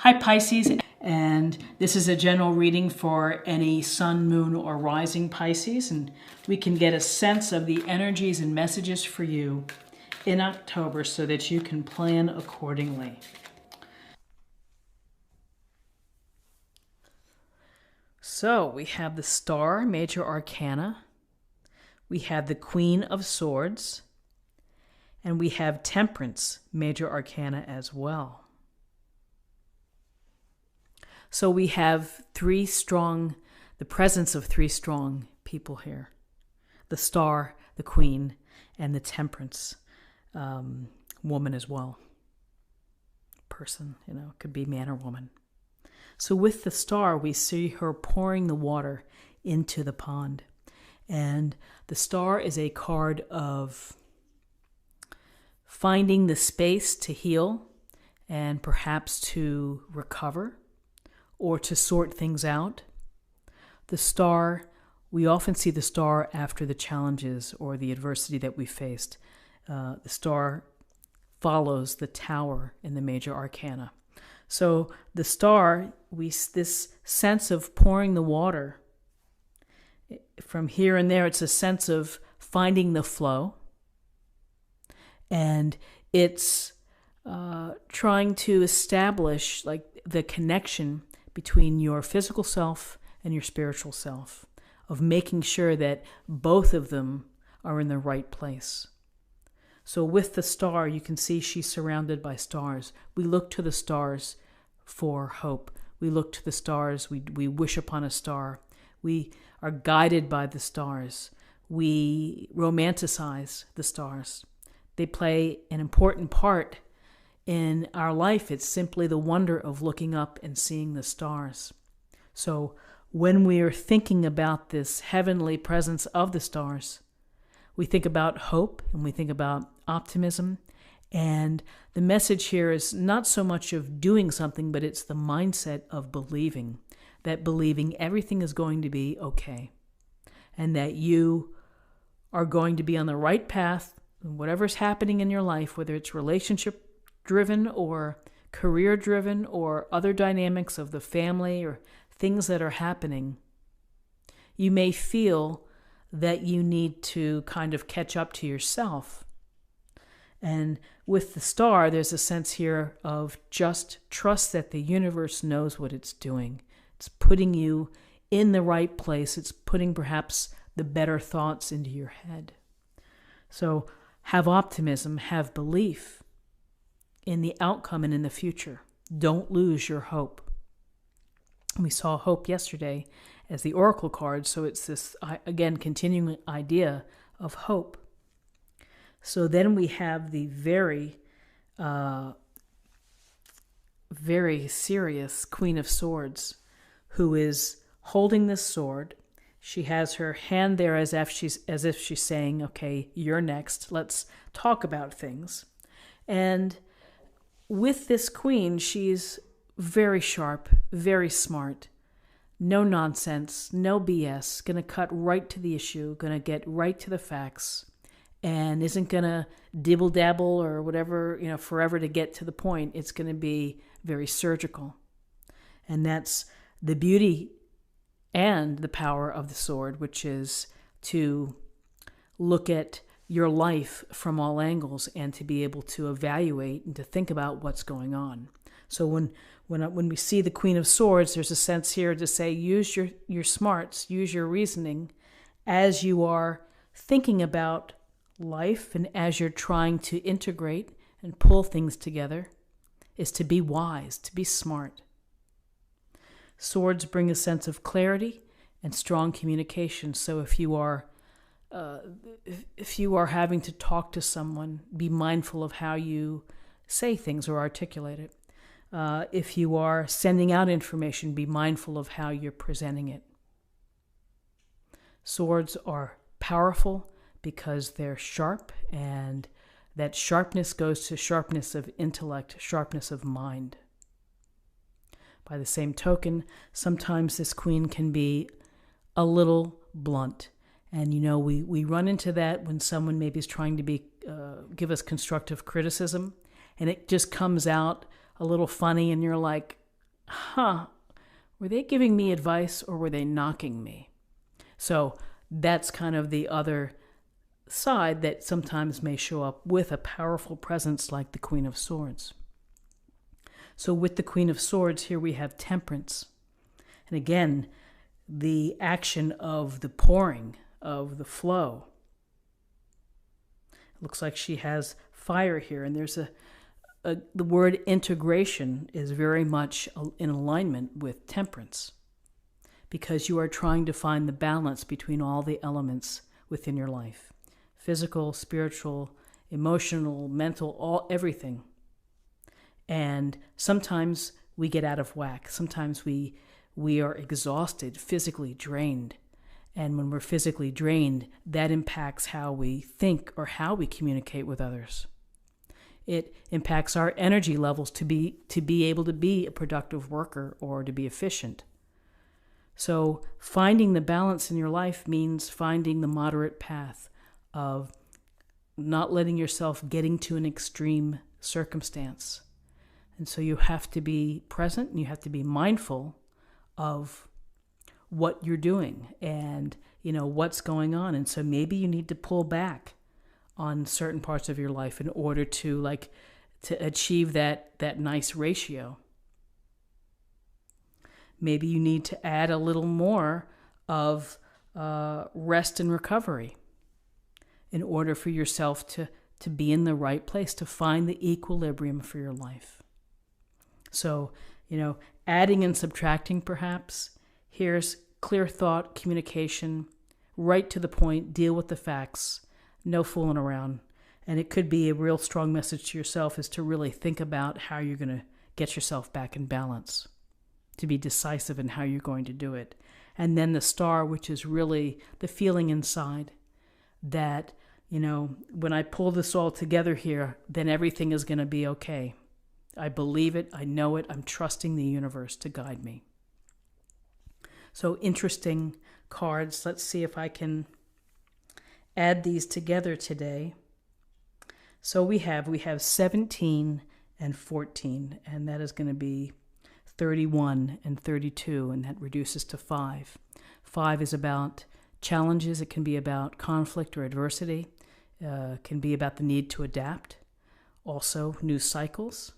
Hi Pisces, and this is a general reading for any sun, moon, or rising Pisces, and we can get a sense of the energies and messages for you in October so that you can plan accordingly. So we have the Star, Major Arcana, we have the Queen of Swords, and we have Temperance, Major Arcana as well. So we have the presence of three strong people here. The Star, the Queen, and the Temperance woman as well. Person, could be man or woman. So with the Star, we see her pouring the water into the pond. And the Star is a card of finding the space to heal and perhaps to recover, or to sort things out. The Star, we often see the Star after the challenges or the adversity that we faced. The Star follows the Tower in the Major Arcana. So the Star, this sense of pouring the water, from here and there, it's a sense of finding the flow. And it's trying to establish the connection between your physical self and your spiritual self, of making sure that both of them are in the right place. So with the Star, you can see she's surrounded by stars. We look to the stars for hope. We look to the stars. We wish upon a star. We are guided by the stars. We romanticize the stars. They play an important part in our life. It's simply the wonder of looking up and seeing the stars. So when we are thinking about this heavenly presence of the stars, we think about hope and we think about optimism. And the message here is not so much of doing something, but it's the mindset of believing, that believing everything is going to be okay, and that you are going to be on the right path, whatever's happening in your life, whether it's relationship-driven or career-driven or other dynamics of the family or things that are happening. You may feel that you need to kind of catch up to yourself. And with the Star, there's a sense here of just trust that the universe knows what it's doing. It's putting you in the right place. It's putting perhaps the better thoughts into your head. So have optimism, have belief in the outcome and in the future. Don't lose your hope. We saw hope yesterday as the oracle card, so it's this, again, continuing idea of hope. So then we have the very, very serious Queen of Swords, who is holding this sword. She has her hand there as if she's saying, okay, you're next. Let's talk about things. And with this queen, she's very sharp, very smart, no nonsense, no BS, going to cut right to the issue, going to get right to the facts, and isn't going to dibble-dabble or whatever, forever to get to the point. It's going to be very surgical. And that's the beauty and the power of the sword, which is to look at your life from all angles and to be able to evaluate and to think about what's going on. So when we see the Queen of Swords, there's a sense here to say, use your smarts, use your reasoning as you are thinking about life and as you're trying to integrate and pull things together, is to be wise, to be smart. Swords bring a sense of clarity and strong communication. So if you are having to talk to someone, be mindful of how you say things or articulate it. If you are sending out information, be mindful of how you're presenting it. Swords are powerful because they're sharp, and that sharpness goes to sharpness of intellect, sharpness of mind. By the same token, sometimes this queen can be a little blunt. And, we run into that when someone maybe is trying to give us constructive criticism, and it just comes out a little funny, and you're like, were they giving me advice or were they knocking me? So that's kind of the other side that sometimes may show up with a powerful presence like the Queen of Swords. So with the Queen of Swords, here we have Temperance. And again, the action of the pouring, of the flow. It looks like she has fire here, and there's the word integration is very much in alignment with Temperance, because you are trying to find the balance between all the elements within your life. Physical, spiritual, emotional, mental, everything. And sometimes we get out of whack. Sometimes we are exhausted, physically drained. And when we're physically drained, that impacts how we think or how we communicate with others. It impacts our energy levels to be able to be a productive worker or to be efficient. So finding the balance in your life means finding the moderate path of not letting yourself getting to an extreme circumstance. And so you have to be present and you have to be mindful of what you're doing and, what's going on. And so maybe you need to pull back on certain parts of your life in order to achieve that nice ratio. Maybe you need to add a little more of rest and recovery in order for yourself to be in the right place, to find the equilibrium for your life. So, adding and subtracting perhaps. Here's clear thought, communication, right to the point, deal with the facts, no fooling around. And it could be a real strong message to yourself is to really think about how you're going to get yourself back in balance, to be decisive in how you're going to do it. And then the Star, which is really the feeling inside that, when I pull this all together here, then everything is going to be okay. I believe it. I know it. I'm trusting the universe to guide me. So interesting cards. Let's see if I can add these together today. So we have 17 and 14, and that is going to be 31 and 32, and that reduces to 5. 5 is about challenges. It can be about conflict or adversity. It can be about the need to adapt. Also, new cycles.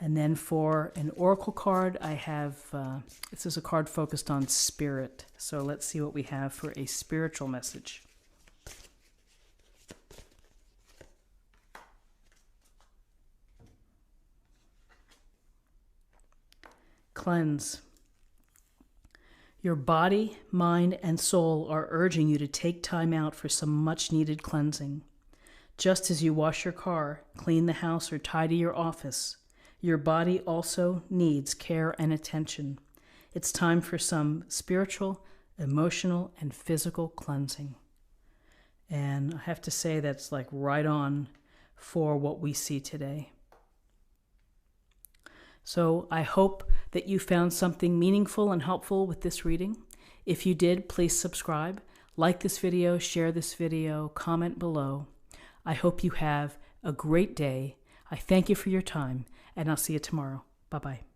And then for an oracle card, I have, this is a card focused on spirit. So let's see what we have for a spiritual message. Cleanse. Your body, mind, and soul are urging you to take time out for some much-needed cleansing. Just as you wash your car, clean the house, or tidy your office, your body also needs care and attention. It's time for some spiritual, emotional, and physical cleansing. And I have to say that's like right on for what we see today. So I hope that you found something meaningful and helpful with this reading. If you did, please subscribe, like this video, share this video, comment below. I hope you have a great day. I thank you for your time, and I'll see you tomorrow. Bye-bye.